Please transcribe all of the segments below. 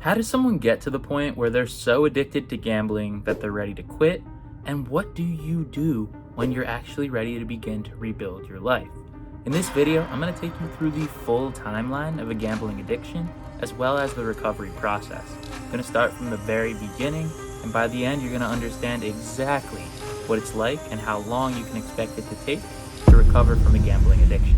How does someone get to the point where they're so addicted to gambling that they're ready to quit? And what do you do when you're actually ready to begin to rebuild your life? In this video, I'm going to take you through the full timeline of a gambling addiction, as well as the recovery process. I'm going to start from the very beginning, and by the end, you're going to understand exactly what it's like and how long you can expect it to take to recover from a gambling addiction.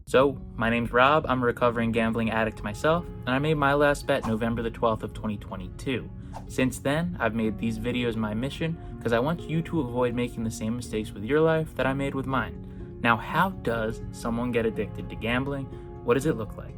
So, my name's Rob, I'm a recovering gambling addict myself, and I made my last bet November the 12th of 2022. Since then, I've made these videos my mission because I want you to avoid making the same mistakes with your life that I made with mine. Now, how does someone get addicted to gambling? What does it look like?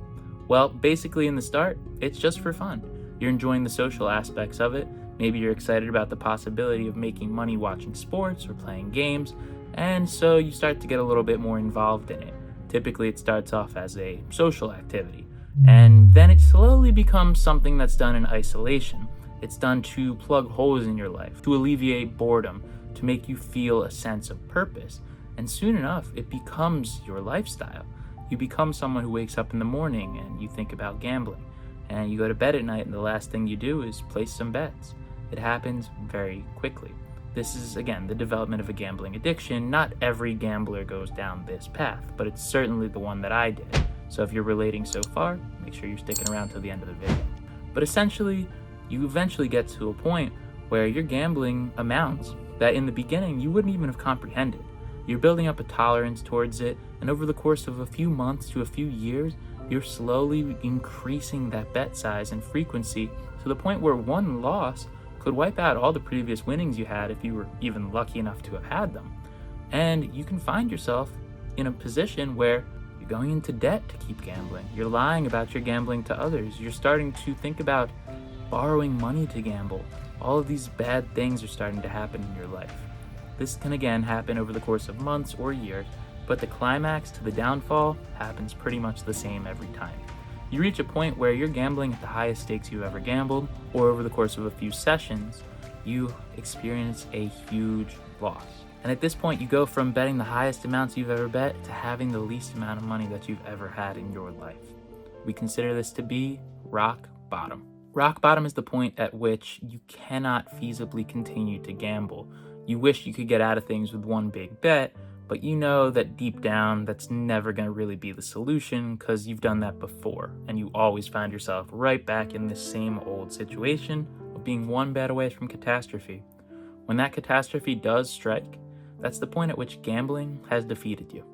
Well, basically in the start, it's just for fun. You're enjoying the social aspects of it. Maybe you're excited about the possibility of making money watching sports or playing games, and so you start to get a little bit more involved in it. Typically, it starts off as a social activity, and then it slowly becomes something that's done in isolation. It's done to plug holes in your life, to alleviate boredom, to make you feel a sense of purpose. And soon enough, it becomes your lifestyle. You become someone who wakes up in the morning and you think about gambling, and you go to bed at night and the last thing you do is place some bets. It happens very quickly. This is, again, the development of a gambling addiction. Not every gambler goes down this path, but it's certainly the one that I did. So if you're relating so far, make sure you're sticking around till the end of the video. But essentially, you eventually get to a point where your gambling amounts that in the beginning you wouldn't even have comprehended. You're building up a tolerance towards it, and over the course of a few months to a few years, you're slowly increasing that bet size and frequency to the point where one loss could wipe out all the previous winnings you had if you were even lucky enough to have had them. And you can find yourself in a position where you're going into debt to keep gambling. You're lying about your gambling to others. You're starting to think about borrowing money to gamble. All of these bad things are starting to happen in your life. This can again happen over the course of months or years, but the climax to the downfall happens pretty much the same every time. You reach a point where you're gambling at the highest stakes you've ever gambled, or over the course of a few sessions, you experience a huge loss. And at this point, you go from betting the highest amounts you've ever bet to having the least amount of money that you've ever had in your life. We consider this to be rock bottom. Rock bottom is the point at which you cannot feasibly continue to gamble. You wish you could get out of things with one big bet, but you know that deep down that's never going to really be the solution because you've done that before, and you always find yourself right back in the same old situation of being one bet away from catastrophe. When that catastrophe does strike, that's the point at which gambling has defeated you.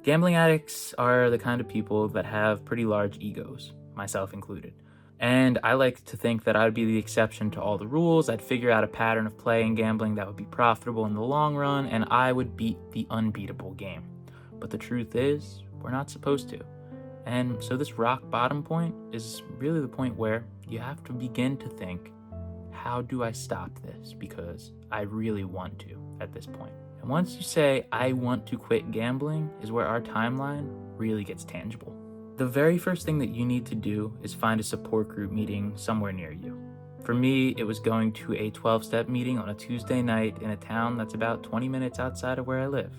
Gambling addicts are the kind of people that have pretty large egos, myself included. And I like to think that I would be the exception to all the rules. I'd figure out a pattern of play and gambling that would be profitable in the long run, and I would beat the unbeatable game. But the truth is, we're not supposed to. And so this rock bottom point is really the point where you have to begin to think, how do I stop this? Because I really want to at this point. And once you say, I want to quit gambling, is where our timeline really gets tangible. The very first thing that you need to do is find a support group meeting somewhere near you. For me, it was going to a 12-step meeting on a Tuesday night in a town that's about 20 minutes outside of where I live.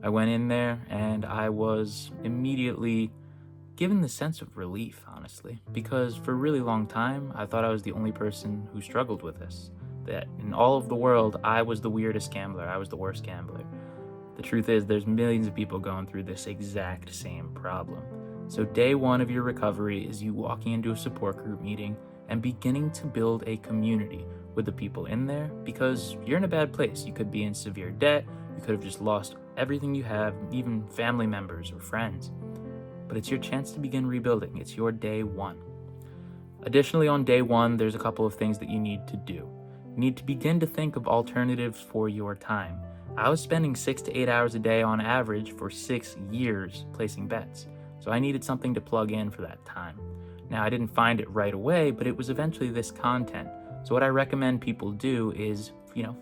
I went in there and I was immediately given the sense of relief, honestly, because for a really long time, I thought I was the only person who struggled with this. That in all of the world, I was the weirdest gambler. I was the worst gambler. The truth is, there's millions of people going through this exact same problem. So day one of your recovery is you walking into a support group meeting and beginning to build a community with the people in there, because you're in a bad place. You could be in severe debt. You could have just lost everything you have, even family members or friends. But it's your chance to begin rebuilding. It's your day one. Additionally, on day one, there's a couple of things that you need to do. You need to begin to think of alternatives for your time. I was spending 6 to 8 hours a day on average for 6 years placing bets. So I needed something to plug in for that time. Now, I didn't find it right away, but it was eventually this content. So what I recommend people do is,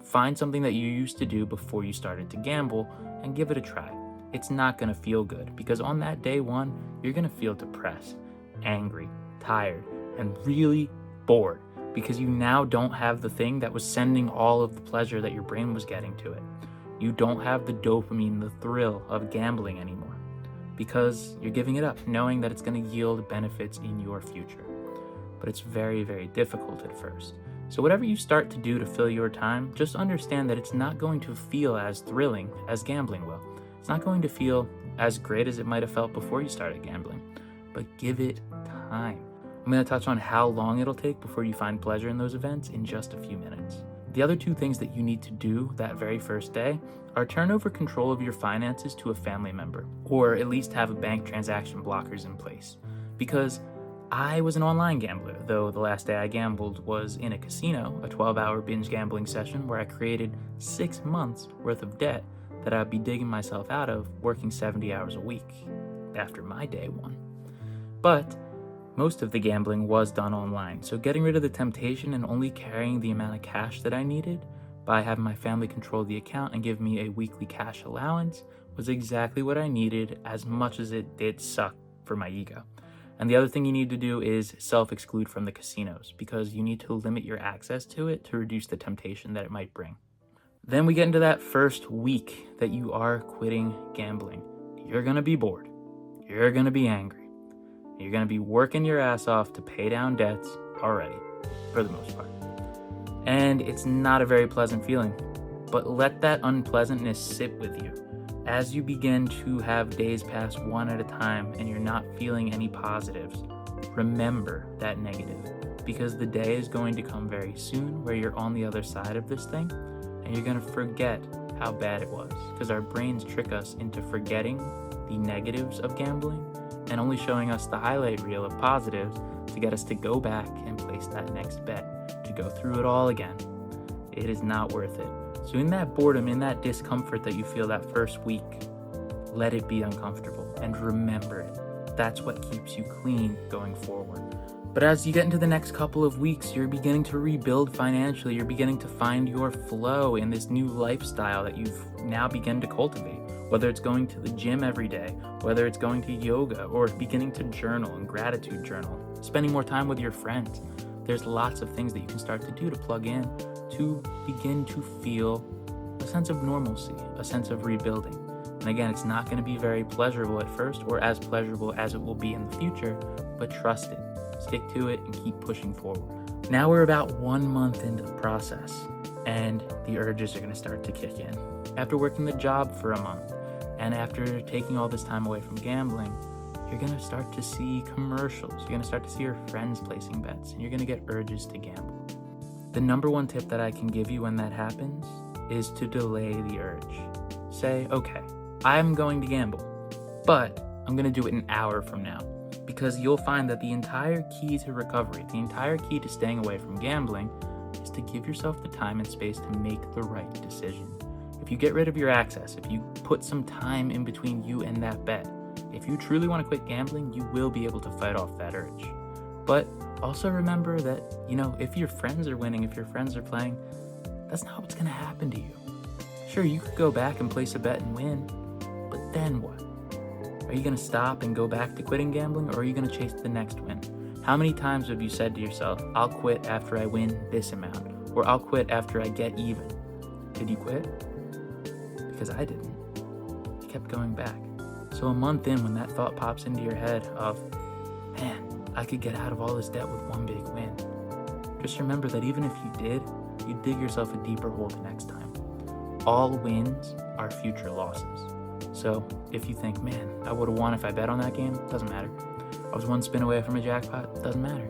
find something that you used to do before you started to gamble and give it a try. It's not gonna feel good because on that day one, you're gonna feel depressed, angry, tired, and really bored because you now don't have the thing that was sending all of the pleasure that your brain was getting to it. You don't have the dopamine, the thrill of gambling anymore, because you're giving it up, knowing that it's going to yield benefits in your future. but it's very, very difficult at first. So whatever you start to do to fill your time, just understand that it's not going to feel as thrilling as gambling will. It's not going to feel as great as it might have felt before you started gambling, but give it time. I'm going to touch on how long it'll take before you find pleasure in those events in just a few minutes. The other two things that you need to do that very first day are turn over control of your finances to a family member, or at least have a bank transaction blockers in place. Because I was an online gambler, though the last day I gambled was in a casino, a 12-hour binge gambling session where I created 6 months worth of debt that I'd be digging myself out of working 70 hours a week after my day one. But most of the gambling was done online, so getting rid of the temptation and only carrying the amount of cash that I needed by having my family control the account and give me a weekly cash allowance was exactly what I needed, as much as it did suck for my ego. And the other thing you need to do is self-exclude from the casinos, because you need to limit your access to it to reduce the temptation that it might bring. Then we get into that first week that you are quitting gambling. You're gonna be bored. You're gonna be angry. You're gonna be working your ass off to pay down debts already, for the most part. And it's not a very pleasant feeling, but let that unpleasantness sit with you. As you begin to have days pass one at a time and you're not feeling any positives, remember that negative, because the day is going to come very soon where you're on the other side of this thing and you're going to forget how bad it was, because our brains trick us into forgetting the negatives of gambling and only showing us the highlight reel of positives to get us to go back and place that next bet, to go through it all again. It is not worth it. So in that boredom, in that discomfort that you feel that first week, let it be uncomfortable and remember it. That's what keeps you clean going forward. But as you get into the next couple of weeks, you're beginning to rebuild financially. You're beginning to find your flow in this new lifestyle that you've now begun to cultivate. Whether it's going to the gym every day, whether it's going to yoga, or beginning to journal and gratitude journal, spending more time with your friends. There's lots of things that you can start to do to plug in to begin to feel a sense of normalcy, a sense of rebuilding. And again, it's not going to be very pleasurable at first, or as pleasurable as it will be in the future, but trust it, stick to it, and keep pushing forward. Now we're about 1 month into the process, and the urges are going to start to kick in. After working the job for a month, and after taking all this time away from gambling, you're going to start to see commercials. You're going to start to see your friends placing bets, and you're going to get urges to gamble. The number one tip that I can give you when that happens is to delay the urge. Say, okay, I'm going to gamble, but I'm going to do it an hour from now, because you'll find that the entire key to recovery, the entire key to staying away from gambling, is to give yourself the time and space to make the right decision. If you get rid of your access, if you put some time in between you and that bet, if you truly want to quit gambling, you will be able to fight off that urge. But also remember that, if your friends are winning, if your friends are playing, that's not what's going to happen to you. Sure, you could go back and place a bet and win, but then what? Are you going to stop and go back to quitting gambling, or are you going to chase the next win? How many times have you said to yourself, I'll quit after I win this amount, or I'll quit after I get even? Did you quit? Because I didn't. I kept going back. So a month in, when that thought pops into your head of, man, I could get out of all this debt with one big win, just remember that even if you did, you'd dig yourself a deeper hole the next time. All wins are future losses. So if you think, man, I would have won if I bet on that game, doesn't matter. I was one spin away from a jackpot, doesn't matter.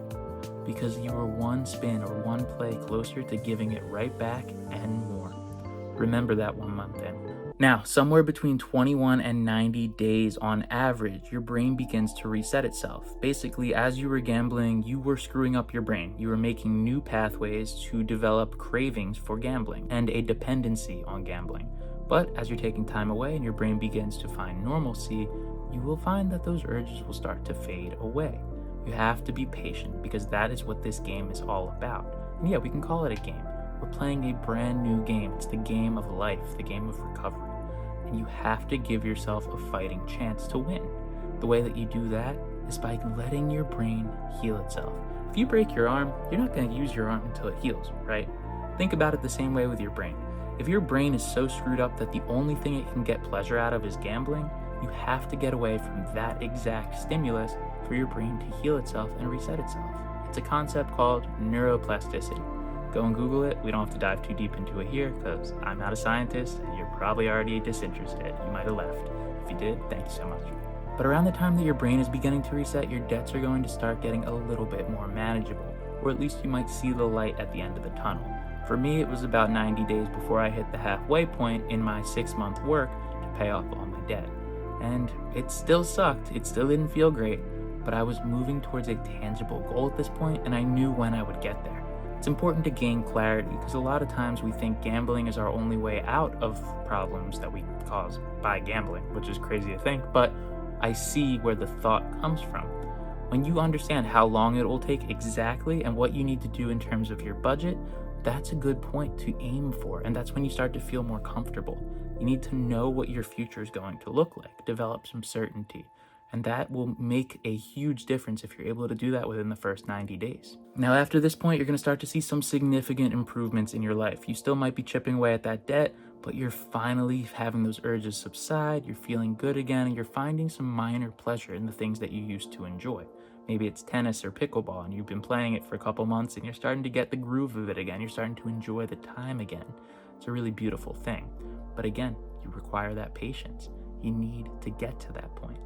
Because you were one spin or one play closer to giving it right back and more. Remember that 1 month in. Now, somewhere between 21 and 90 days on average, your brain begins to reset itself. Basically, as you were gambling, you were screwing up your brain. You were making new pathways to develop cravings for gambling and a dependency on gambling. But as you're taking time away and your brain begins to find normalcy, you will find that those urges will start to fade away. You have to be patient, because that is what this game is all about. And yeah, we can call it a game. We're playing a brand new game. It's the game of life, the game of recovery. And you have to give yourself a fighting chance to win. The way that you do that is by letting your brain heal itself. If you break your arm, you're not going to use your arm until it heals, right? Think about it the same way with your brain. If your brain is so screwed up that the only thing it can get pleasure out of is gambling, you have to get away from that exact stimulus for your brain to heal itself and reset itself. It's a concept called neuroplasticity. Go and Google it. We don't have to dive too deep into it here because I'm not a scientist and you're probably already disinterested. You might have left. If you did, thank you so much. But around the time that your brain is beginning to reset, your debts are going to start getting a little bit more manageable, or at least you might see the light at the end of the tunnel. For me, it was about 90 days before I hit the halfway point in my 6-month work to pay off all my debt. And it still sucked. It still didn't feel great, but I was moving towards a tangible goal at this point, and I knew when I would get there. It's important to gain clarity because a lot of times we think gambling is our only way out of problems that we cause by gambling, which is crazy to think, but I see where the thought comes from. When you understand how long it will take exactly and what you need to do in terms of your budget, that's a good point to aim for, and that's when you start to feel more comfortable. You need to know what your future is going to look like, develop some certainty. And that will make a huge difference if you're able to do that within the first 90 days. Now, after this point, you're going to start to see some significant improvements in your life. You still might be chipping away at that debt, but you're finally having those urges subside, you're feeling good again, and you're finding some minor pleasure in the things that you used to enjoy. Maybe it's tennis or pickleball, and you've been playing it for a couple months, and you're starting to get the groove of it again. You're starting to enjoy the time again. It's a really beautiful thing. But again, you require that patience. You need to get to that point.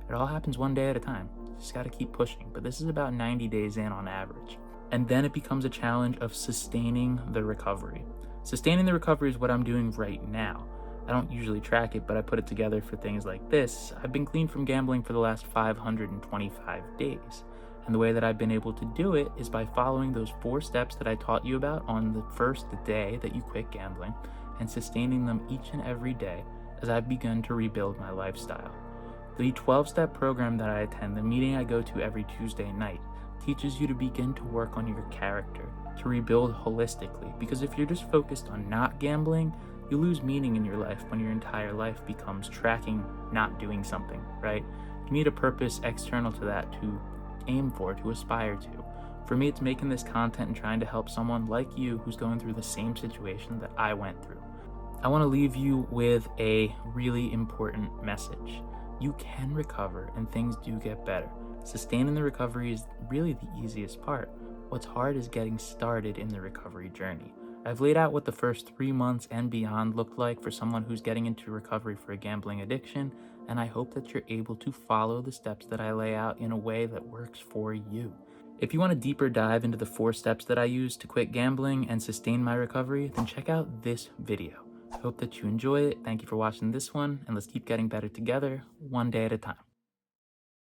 It all happens one day at a time. You just got to keep pushing. But this is about 90 days in on average. And then it becomes a challenge of sustaining the recovery. Sustaining the recovery is what I'm doing right now. I don't usually track it, but I put it together for things like this. I've been clean from gambling for the last 525 days. And the way that I've been able to do it is by following those 4 steps that I taught you about on the first day that you quit gambling and sustaining them each and every day as I've begun to rebuild my lifestyle. The 12-step program that I attend, the meeting I go to every Tuesday night, teaches you to begin to work on your character, to rebuild holistically. Because if you're just focused on not gambling, you lose meaning in your life when your entire life becomes tracking not doing something, right? You need a purpose external to that to aim for, to aspire to. For me, it's making this content and trying to help someone like you who's going through the same situation that I went through. I want to leave you with a really important message. You can recover and things do get better. Sustaining the recovery is really the easiest part. What's hard is getting started in the recovery journey. I've laid out what the first 3 months and beyond look like for someone who's getting into recovery for a gambling addiction, and I hope that you're able to follow the steps that I lay out in a way that works for you. If you want a deeper dive into the 4 steps that I use to quit gambling and sustain my recovery, then check out this video. I hope that you enjoy it. Thank you for watching this one, and let's keep getting better together, one day at a time.